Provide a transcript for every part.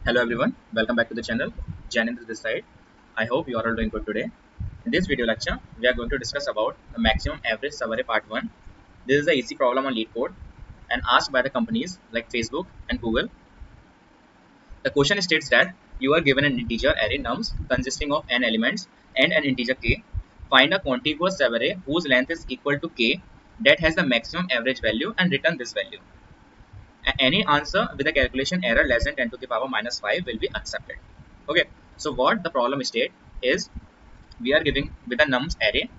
Hello everyone, welcome back to the channel. Jainendra this side. I hope you are all doing good today. In this video lecture, we are going to discuss about the maximum average subarray part 1. This is a easy problem on LeetCode and asked by the companies like Facebook and Google. The question states that you are given an integer array nums consisting of n elements and an integer k. Find a contiguous subarray whose length is equal to k that has the maximum average value and return this value. Any answer with a calculation error less than 10 to the power minus 5 will be accepted. Okay, so what the problem state is, we are giving with a nums array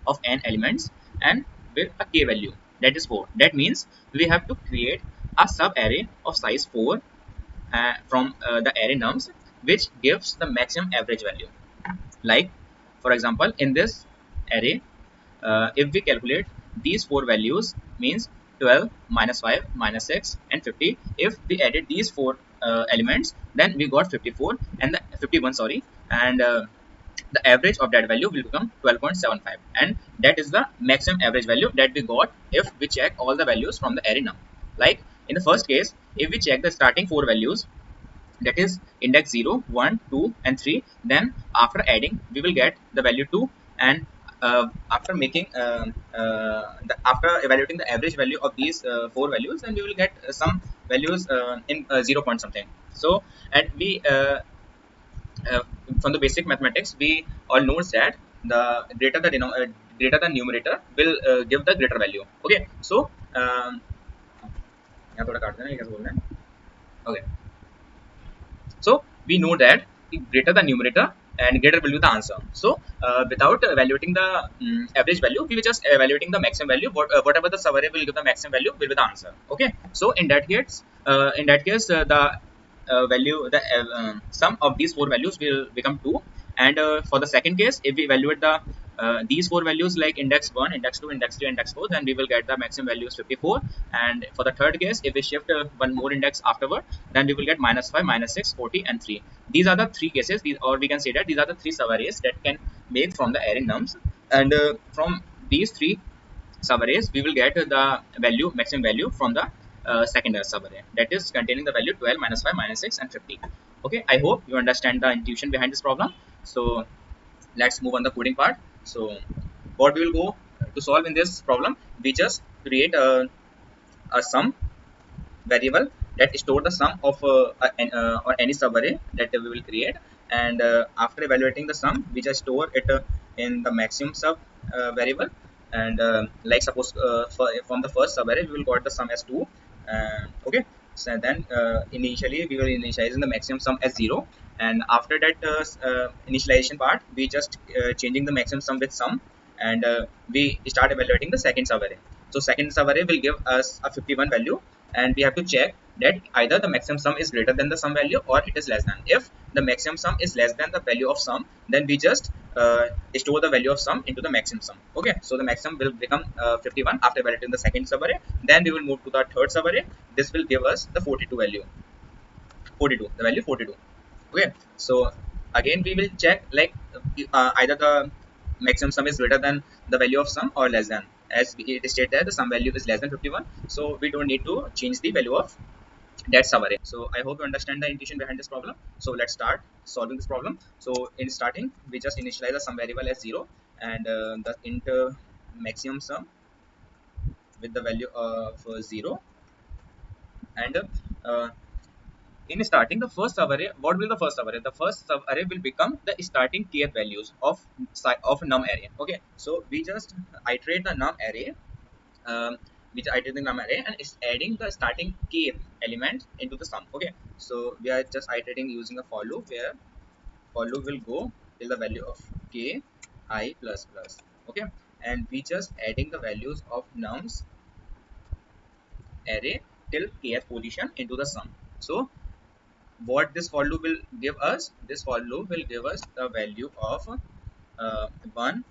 of n elements and with a k value, that is 4. That means we have to create a sub array of size 4 from the array nums, which gives the maximum average value. Like for example, in this array, if we calculate these four values, means 12 minus 5 minus 6 and 50, if we added these four elements, then we got 54 and the 51, sorry, and the average of that value will become 12.75, and that is the maximum average value that we got if we check all the values from the array num. Like in the first case, if we check the starting four values, that is index 0, 1, 2 and 3, then after adding we will get the value 2, and after making after evaluating the average value of these four values, then we will get some values in 0 point something. So and we uh, from the basic mathematics, we all knows that the greater the numerator will give the greater value. Okay, so यहाँ थोड़ा काट देना, ये कैसे बोलना है? Okay, so we know that greater the numerator and greater will be the answer. So without evaluating the average value, we will just evaluating the maximum value. Whatever the subarray will give the maximum value will be the answer. Okay. So in that case, the value, the sum of these four values will become 2. And for the second case, if we evaluate the these four values like index 1, index 2, index 3, index 4, then we will get the maximum value is 54. And for the third case, if we shift one more index afterward, then we will get minus 5, minus 6, 40 and 3. These are the three cases, or we can say that these are the three subarrays that can make from the array nums. And from these three subarrays, we will get the value, maximum value from the second subarray, that is containing the value 12, minus 5, minus 6 and 50. Okay, I hope you understand the intuition behind this problem. So let's move on the coding part. So what we will go to solve in this problem, we just create a sum variable that store the sum of or any subarray that we will create. And after evaluating the sum, we just store it in the maximum sub variable. And like suppose from the first subarray we will got the sum as 2. Okay, so then initially we will initialize in the maximum sum as 0, and after that initialization part, we just changing the maximum sum with sum, and we start evaluating the second subarray. So second subarray will give us a 51 value, and we have to check that either the maximum sum is greater than the sum value or it is less than. If the maximum sum is less than the value of sum, then we just store the value of sum into the maximum sum. Okay, so the maximum will become 51 after evaluating the second subarray. Then we will move to the third subarray. This will give us the 42 value, 42, the value 42. Okay, so again we will check like either the maximum sum is greater than the value of sum or less than. As it stated that the sum value is less than 51, so we don't need to change the value of that subarray. So I hope you understand the intuition behind this problem. So let's start solving this problem. So in starting, we just initialize the sum variable as 0, and the int maximum sum with the value of 0. And in starting the first subarray, what will the first subarray? The first subarray will become the starting kth values of num array. Okay, so we just iterate the num array, which iterate the num array, and it's adding the starting kth element into the sum. Okay, so we are just iterating using a for loop, where for loop will go till the value of k I plus plus. Okay, and we just adding the values of nums array till kth position into the sum. So what this for loop will give us, this for loop will give us the value of 1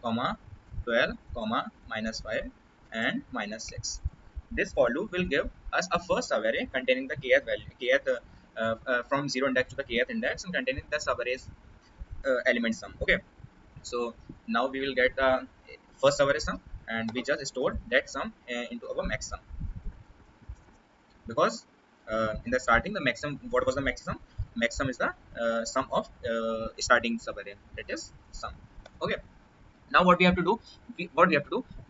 comma 12 comma minus 5 and minus 6. This for loop will give us a first subarray containing the kth value, kth from 0 index to the kth index, and containing the subarrays element sum. Okay, so now we will get the first subarray sum, and we just store that sum into our max sum, because in the starting the maximum. What was the maximum? Maximum is the sum of starting subarray, that is sum. Okay, now what we have to do,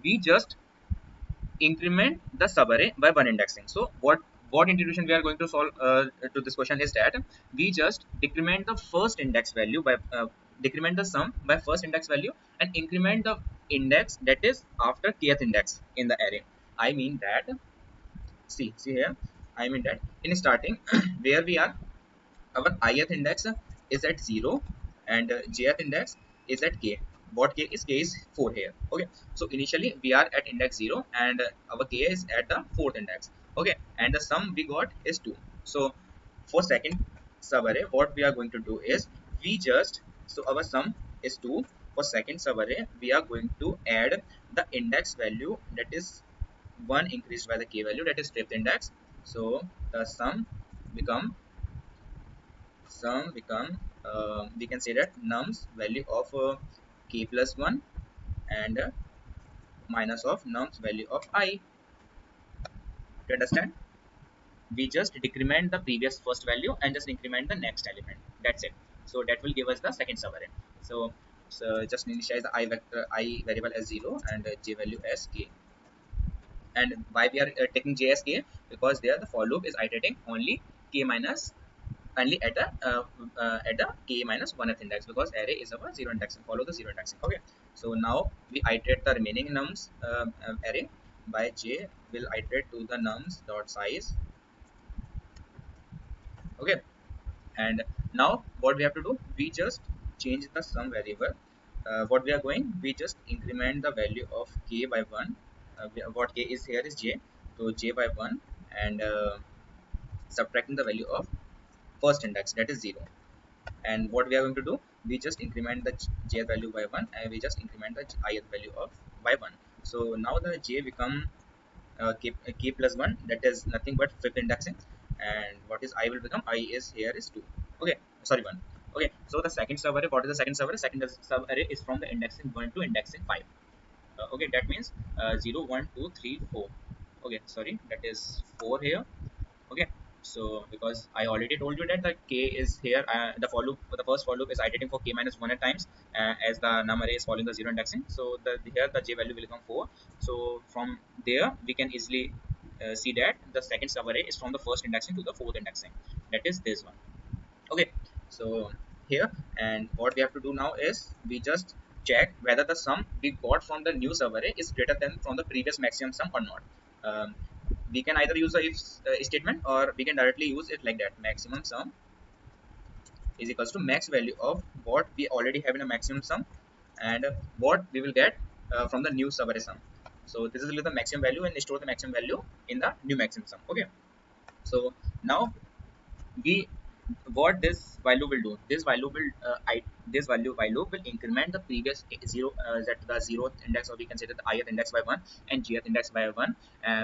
we just increment the subarray by one indexing. So what integration we are going to solve to this question is that we just decrement the first index value by decrement the sum by first index value and increment the index that is after kth index in the array. I mean that, see here, I mean that in starting where we are, our ith index is at 0 and jth index is at k. What k is? K is 4 here. Okay, so initially we are at index 0 and our k is at the fourth index. Okay, and the sum we got is 2. So for second subarray what we are going to do is we just, so our sum is 2. For second subarray we are going to add the index value, that is 1 increased by the k value, that is fifth index. So the sum become we can say that nums value of k plus 1 and minus of nums value of I. You understand? We just decrement the previous first value and just increment the next element. That's it. So that will give us the second subarray. So just initialize the I vector, I variable as 0 and j value as k. And why we are taking j as k? Because there the for loop is iterating only k minus, only at the k minus 1th index, because array is our zero indexing, follow the zero indexing. Okay, so now we iterate the remaining nums array by j will iterate to the nums dot size. Okay, and now what we have to do, we just change the sum variable. What we are going, we just increment the value of k by 1. What k is here is j, so j by 1 and subtracting the value of first index, that is 0. And what we are going to do, we just increment the j value by 1 and we just increment the ith value of by 1. So now the j become k plus 1, that is nothing but fifth indexing. And what is I will become, I is here is 2. Okay, sorry, 1. Okay, so the second subarray, what is the second subarray? Second subarray is from the indexing 1 to indexing 5. Okay, that means 0 1 2 3 4. Okay, sorry, that is 4 here. Okay, so because I already told you that the k is here, the for loop, the first for loop is iterating for k minus 1 at times, as the num array is following the zero indexing. So here the j value will become 4. So from there we can easily see that the second subarray is from the first indexing to the fourth indexing, that is this one. Okay, so here, and what we have to do now is we just check whether the sum we got from the new subarray is greater than from the previous maximum sum or not. We can either use the if statement, or we can directly use it like that: maximum sum is equals to max value of what we already have in a maximum sum and what we will get from the new subarray sum. So this is the maximum value and store the maximum value in the new maximum sum. Okay, so now we, what this value will do, this value will increment the previous zero, that the zeroth index, or we can say that the ith index by 1 and jth index by 1,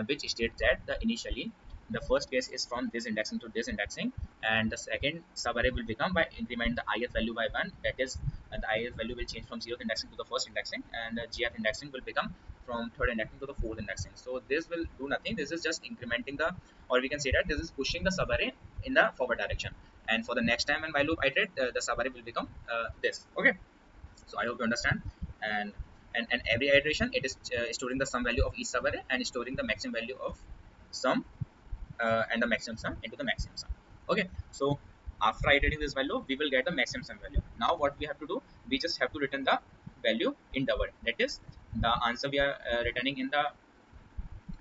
which states that the initially the first case is from this indexing to this indexing, and the second subarray will become by increment the ith value by 1, that is the ith value will change from zeroth indexing to the first indexing, and the jth indexing will become from third indexing to the fourth indexing. So this will do nothing, this is just incrementing the, or we can say that this is pushing the subarray in the forward direction. And for the next time when while loop iterate, the subarray will become this. Okay, so I hope you understand. And every iteration it is storing the sum value of each subarray and storing the maximum value of sum and the maximum sum into the maximum sum. Okay, so after iterating this value we will get the maximum sum value. Now what we have to do, we just have to return the value in double, that is the answer we are returning in the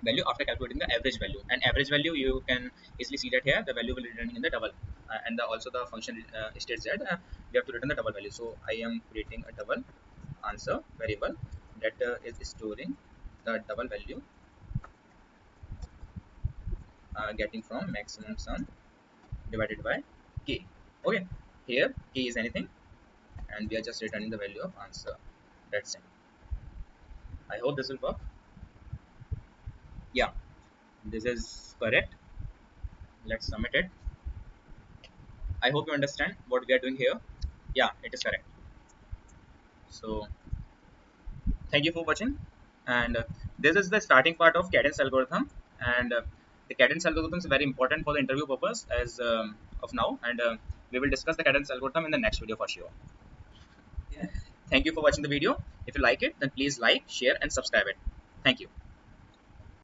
value after calculating the average value. And average value you can easily see that here the value will be returning in the double, and also the function states that we have to return the double value. So I am creating a double answer variable that is storing the double value getting from maximum sum divided by k. Okay, here k is anything and we are just returning the value of answer. That's it. I hope this will work. Yeah, this is correct. Let's submit it. I hope you understand what we are doing here. Yeah, it is correct. So thank you for watching. And this is the starting part of cadence algorithm. And The cadence algorithm is very important for the interview purpose as of now, and we will discuss the cadence algorithm in the next video for sure. Thank you for watching the video. If you like it, then please like, share, and subscribe it. Thank you.